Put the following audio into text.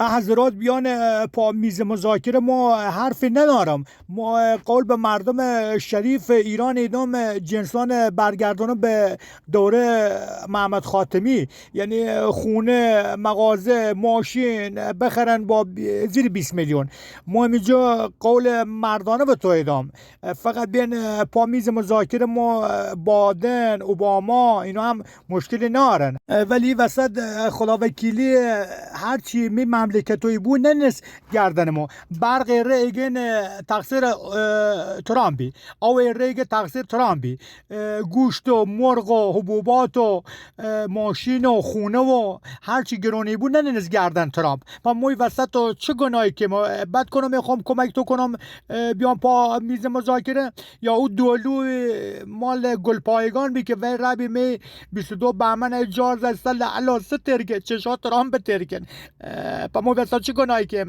حضرات بیان پا میز مذاکره ما حرفی ندارم. ما قول به مردم شریف ایران ایدم جنسان برگردانه به دوره محمد خاتمی، یعنی خونه، مغازه، ماشین بخرن با زیر 20 میلیون. ما اینجا قول مردانه به تو ایدم. فقط بین پا میز مذاکره ما بادن اوباما اینا هم مشکلی نارن، ولی وسط خداوکیلی هرچی می مملکتوی بود ننس گردن ما. برق ریگن تقصیر ترامپی، او ریگ تقصیر ترامپی، گوشت و مرغ و حبوبات و ماشین و خونه و هرچی گرونی بود ننس گردن ترامپ. و موی وسط و چه گناهی که ما بد کنم میخوام کمک تو کنم بیام پا میز مذاکره، یا او دولو مال گلپایگان بی که وی ربی می 22 بهمن 1400 لعلا 3 ترکه چشات ترامپ ترکن. پا مو وسط چه گناهی که